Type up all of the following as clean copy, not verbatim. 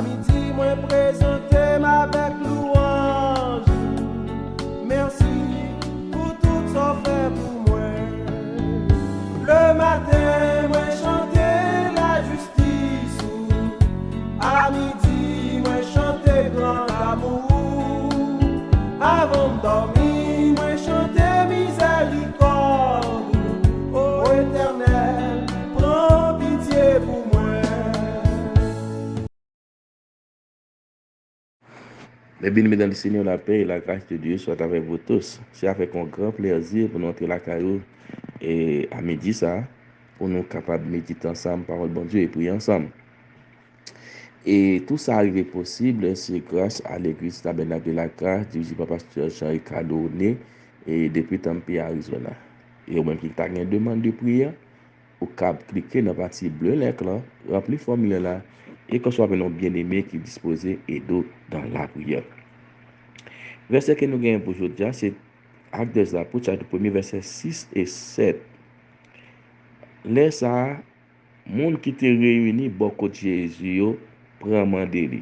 midi, moi présenter avec louange. Merci pour tout ça fait pour moi. Le matin, moi chanter la justice. À midi, moi chanter grand amour. Avant de dormir, moi chanter miséricorde. Ô Éternel, prends pitié pour moi. Les bien-aimés dans le Seigneur, la paix et la grâce de Dieu soient avec vous tous. C'est avec un grand plaisir pour nous entrer la caillou et à midi ça, pour nous capables de méditer ensemble, parole de bon Dieu et prier ensemble. Et tout ça arrivé possible, c'est grâce à l'église Tabernacle de la Grâce, dirigée par pasteur Jean-Ricardo Né, et depuis Tempe, Arizona. Et au même qui t'a une demande de prière, au cap cliquer dans la partie bleue, là, remplir le formulaire là, et qu'on soit un bien-aimé qui disposé et d'autres dans la prière. Verset que nous gagnons pour aujourd'hui, c'est Actes des Apôtres, chapitre 1er, verset 6 et 7. Laisse ça, monde qui te réuni, beaucoup de Jésus, prend mandé.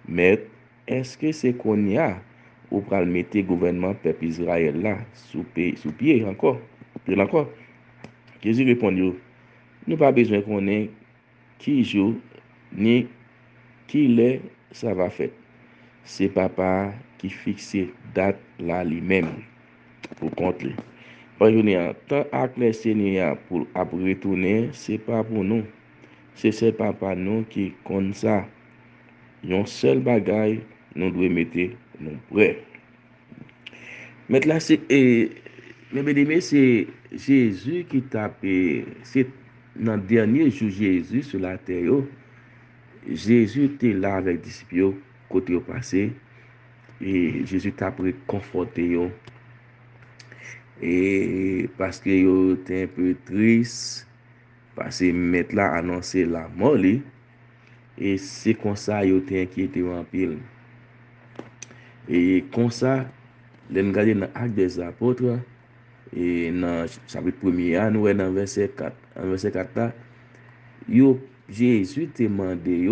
Mais est-ce que c'est qu'on y a ou pour mettre le gouvernement peuple Israël là sous pied encore? Puis encore, Jésus répond, nous pas besoin qu'on ait qui joue ni qui l'est, ça va faire. C'est papa qui fixe date là lui-même pour contre lui. Parce que tant que le Seigneur pour retourner, c'est pas pour nous. C'est papa nous qui compte ça. Un seul bagaille, nous devons mettre nous prêts. Maintenant, c'est Jésus qui tape. C'est dans le dernier jour Jésus sur la terre. Jésus était là avec les disciples, côté au passé. Et Jésus t'a conforté. Et parce que yo était un peu triste, parce que mettre là annoncer la mort. Et c'est comme ça yo était inquiété en pile. Et comme ça, les regarder dans l'acte des apôtres, et dans chapitre 1er, nous dans verset 4. En verset 4 là, Jésus te demandé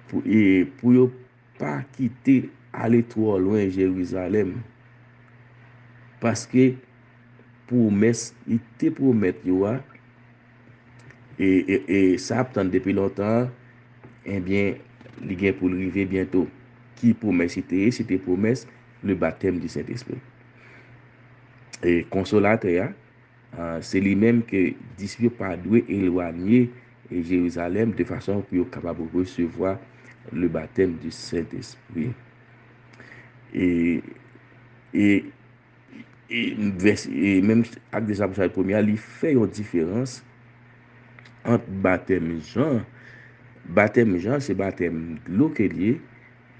pour yo pas quitter aller trop loin Jérusalem. Parce que promesse, il te promet et ça attend depuis longtemps, eh bien, il vient pour arriver bientôt. Qui promesse c'était promesse le baptême du Saint-Esprit. Et consolateur, c'est lui-même que disciples pas doué éloigner Jérusalem de façon pour être capable de recevoir le baptême du Saint-Esprit. Et, et, et même acte des apôtres premier, il fait une différence entre baptême Jean. Baptême Jean, c'est baptême de l'eau qui est lié,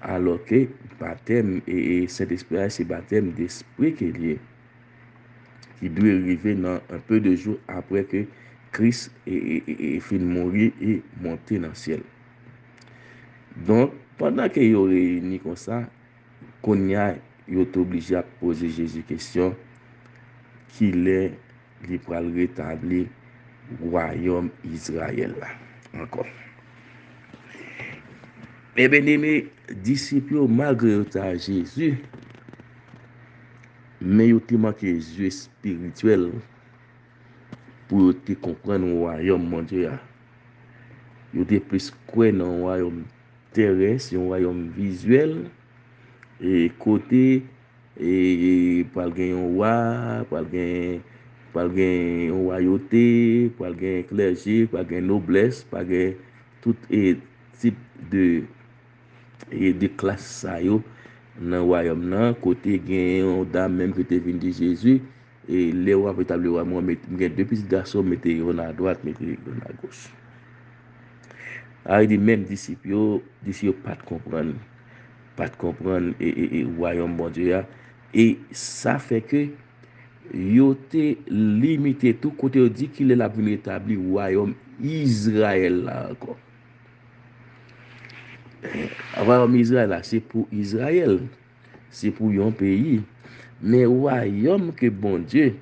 alors que baptême et Saint-Esprit, c'est baptême d'esprit qui est lié, qui doit arriver dans un peu de jours après que Christ est fini de mourir et monter dans le ciel. Donc, pendant que vous réunis comme ça, qu'on y a, vous êtes obligé à poser Jésus question, qu'il est pour rétablir le royaume Israël. Encore. Eh bien, aimés disciples, malgré Jésus, mais ils ont manqué les yeux spirituels pour te comprendre le royaume mondial. Ils ont plus quoi dans le royaume terrestre, un royaume visuel, et côté, et pas gagner un roi, pas gagner une royauté, pas gagner clergé, pas gagner noblesse, pas gagner tout type de classe ça yo dans le royaume nan côté gen on dame même qui était venu de Jésus et les rois véritablement moi mettre deux petits garçons mettez yo à droite mettez yo à gauche. A dit même disciples pas de comprendre et royaume bon Dieu et ça fait que yo te limité tout côté dit qu'il est la venir établir royaume Israël là encore. Royaume Israël là c'est pour Israël. C'est pour un pays. Mais royaume que bon Dieu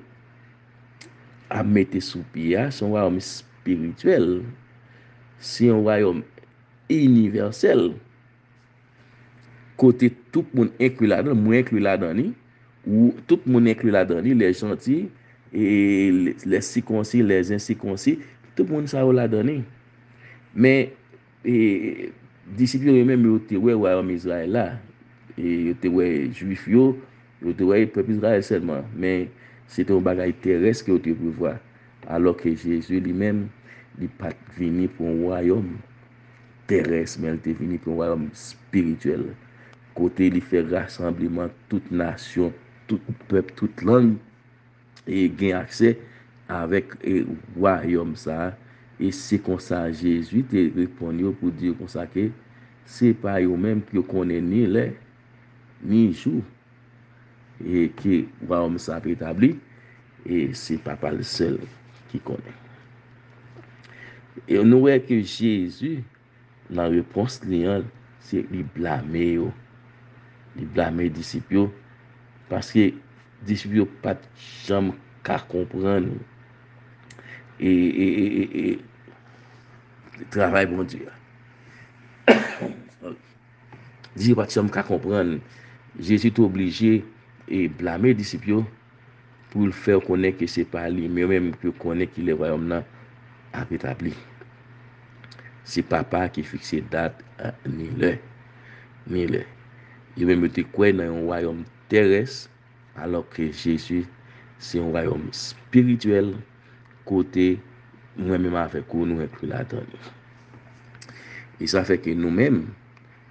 a mis sous pied, c'est un royaume spirituel. C'est un royaume universel. Côté tout le monde inclus là-dedans, moi inclus là-dedans, ou tout le monde inclus là-dedans, les gentils, et les circoncis, les incirconcis, tout le monde ça là-dedans. Mais, disciples eux-mêmes, ils étaient ouais, royaume Israël là, et ils étaient ouais, juifs, ils étaient ouais, peuple Israël seulement. Mais c'était un bagage terrestre qu'ils étaient pour voir. Alors que Jésus lui-même, il n'est pas venu pour un royaume terrestre, mais il était venu pour un royaume spirituel. Côté, il fait rassemblement toute nation, tout peuple, toute langue, et gain accès avec le royaume ça. Et c'est comme ça Jésus te répond pour dire comme ça que c'est pas eux-mêmes qui connaissent ni les ni jour et que le royaume ça peut établi et c'est papa le seul qui connaît. Et on voit que Jésus, la réponse c'est il blâmer les disciples parce que les disciples pas jamais qu'à comprendre et travail bon Dieu. Disciples pas jamais qu'à comprendre. Jésus est obligé et blâmer les disciples pour le faire connaître que c'est pas lui, mais même que connaître qu'il est royaume là a établi. C'est papa qui fixe date ni le. Il même était quoi dans un royaume terrestre alors que Jésus c'est un royaume spirituel côté nous-mêmes avec nous inclus là-dedans. Et ça fait que nous-mêmes,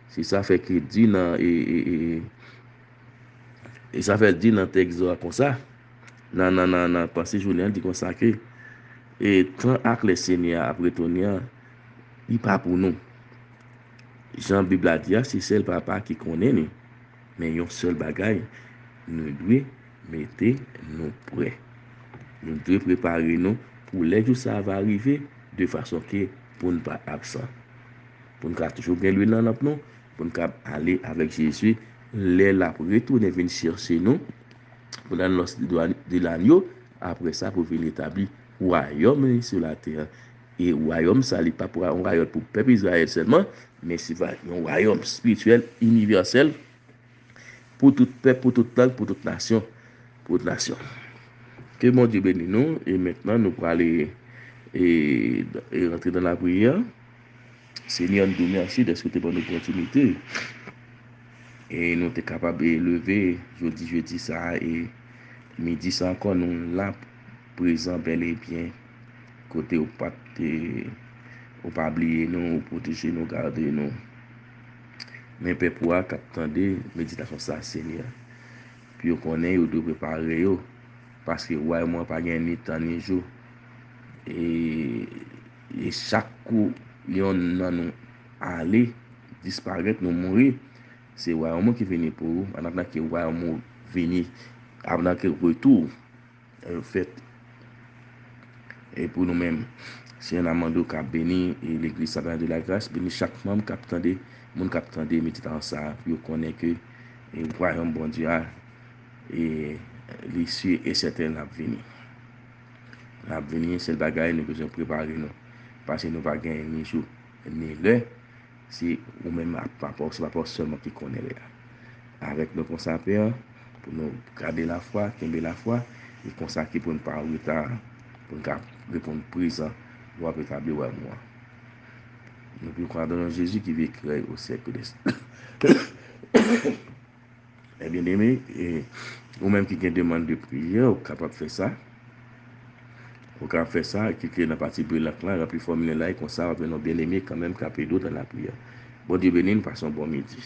c'est ça fait que dit dans et ça fait dit dans texte comme ça. Dans pensée journée dit comme ça que et tant avec le Seigneur après tonnerre il pas pour nous. Jean Bible a dit c'est seul papa qui connaît nous. Mais yon seul bagaille nous devons mettre nous prêts. Nous devons préparer nous pour les jours ça va arriver de façon que pour ne pas absent. Pour ne pas toujours gagner dans notre nom, pour ne pas aller avec Jésus, les là pour retourner venir chercher nous pour dans de l'agneau après ça pour venir établir royaume sur la terre. Et royaume ça n'est pas pour un royaume pour peuple Israël seulement, mais c'est un royaume spirituel universel pour tout peuple, pour toute langue, pour toute nation, pour toute nation. Que mon Dieu bénisse nous et maintenant nous pourrons aller et rentrer dans la prière. Seigneur, nous merci de ce que tu as bonne opportunité. Et nous sommes capables de lever jeudi ça et midi ça encore nous là présent bel et bien côté au pas oublier nous, protéger nous, garder nous. Mais peuple a attendre méditation ça Seigneur. Puis on connaît ou de préparer parce que ouais moi pas gagner ni temps ni jour et chaque coup yon nan nous aller disparaître nous mourir c'est ouais qui vient pour vous en attendant que ouais venir avant que retour fait et pour nous-mêmes c'est un amando qui a béni et l'église Satan de la grâce béni chaque membre qui attendait mon qui attendait méditation ça puis on connaît que et royaume bon Dieu et l'issue est certaine à venir. La venir c'est le bagage nous besoin préparer nous parce que nous pas gagner ni jour ni l'heure si ou même pas seulement qui connaît là avec nos consacrés pour nous garder la foi tomber la foi et consacrer pour ne pas retard pour répondre présent doit établir moi nous pouvons croire dans Jésus qui vit créer au siècle des eh bien aimé et ou même qui a une demande de prière, ou capable de faire ça. Ou capable de faire ça, qui crée dans la partie brillante là, remplir formulaire là, et comme ça, on va bien aimé quand même capé d'autres dans la prière. Bon Dieu béni, nous passons bon midi.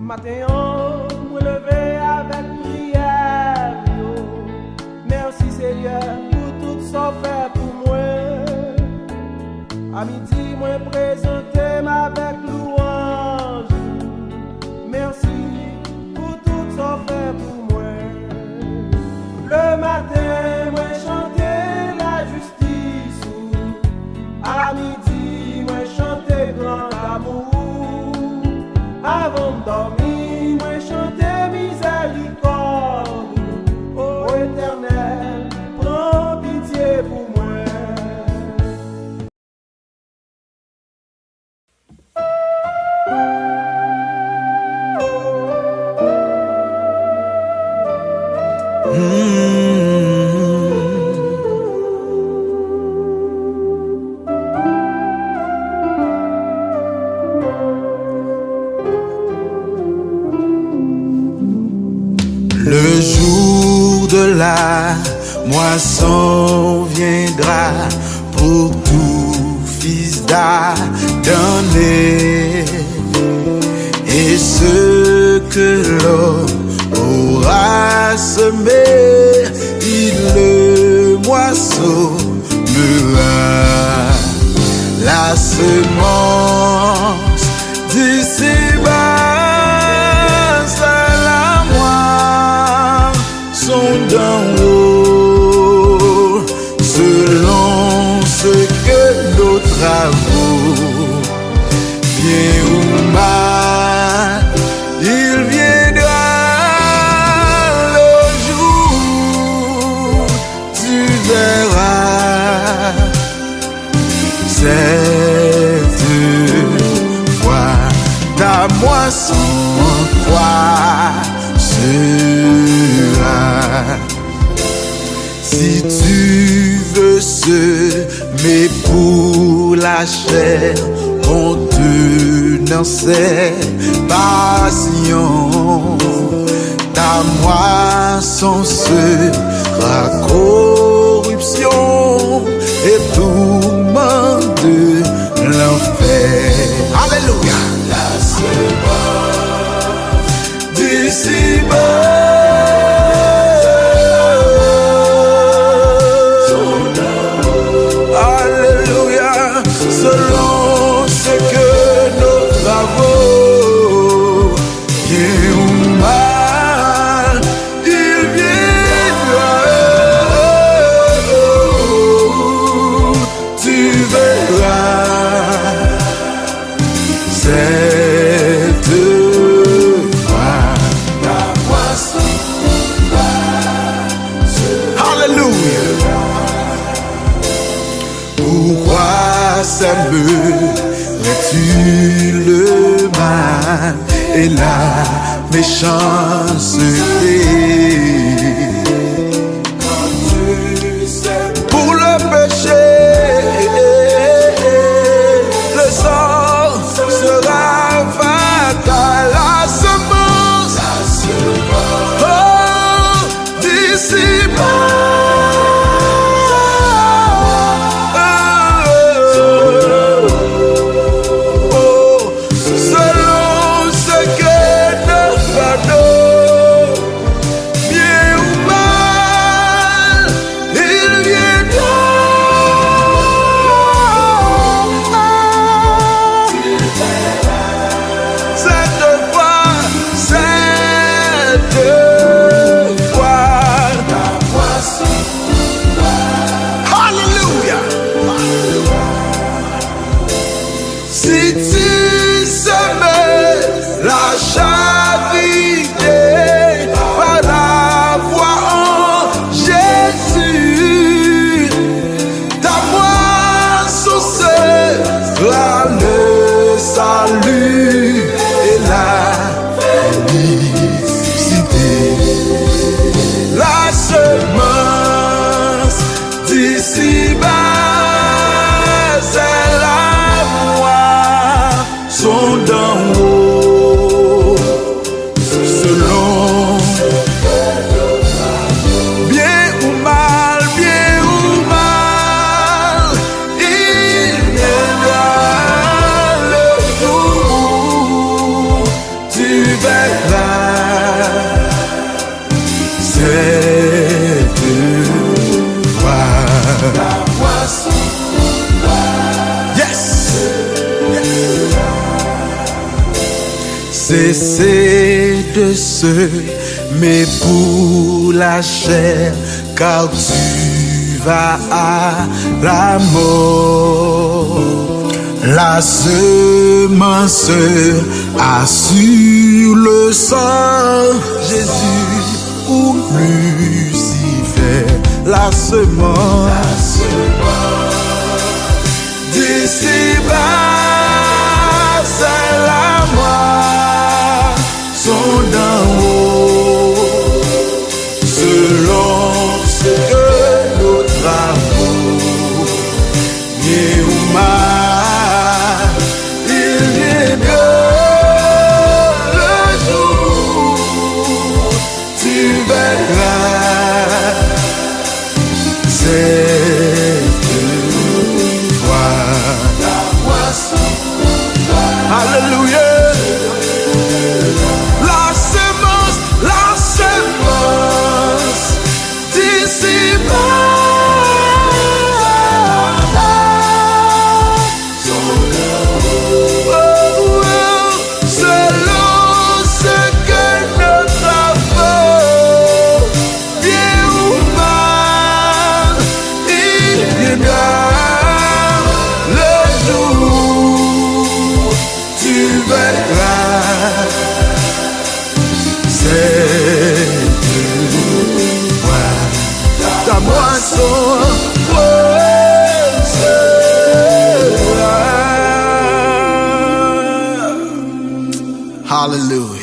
Matin, me lever avec prière. Merci Seigneur pour tout ça fait pour moi. À midi, moi présenter avec louange. Merci À midi, moi chanter grand amour. Avant de dormir, moi chanter miséricorde. Ô Éternel, prends pitié pour moi. Le jour de la moisson viendra pour tout fils d'Adam, et ce que l'homme aura semé, il le moissonnera. La semence d'ici-bas, d'en haut, selon ce que nos travaux, bien ou mal, il viendra le jour, tu verras cette fois ta moisson en toi sera. Si tu veux semer pour la chair, contenant ses passions, ta moisson sera corruption et tourment de l'enfer. Alléluia. La semence d'ici-bas, selon ce que nos travaux, bien ou mal, il viendra. Tu verras cette fois ta moisson. Alléluia. Pourquoi sèmerais-tu le mal et la méchanceté? Pour le péché, le sang sera fatal. La semence, oh, d'ici-bas. Si tu semais la charité par la foi en Jésus, ta moisson sera le salut et la félicité. La semence d'ici-bas, c'est la moisson d'en haut, selon bien ou mal, il viendra le jour, tu verras cette fois la moisson. Cessez de semer pour la chair, car tu vas à la mort. La semence assure le sang. Jésus ou Lucifer, la semence d'ici-bas, c'est la moisson d'en haut, selon ce que nos travaux, bien ou mal, il viendra le jour, tu verras, cette foi, la moisson, alléluia. La semence d'ici-bas, selon ce que notre avons, bien ou mal, il viendra le jour, tu verras. Ta moisson, hallelujah.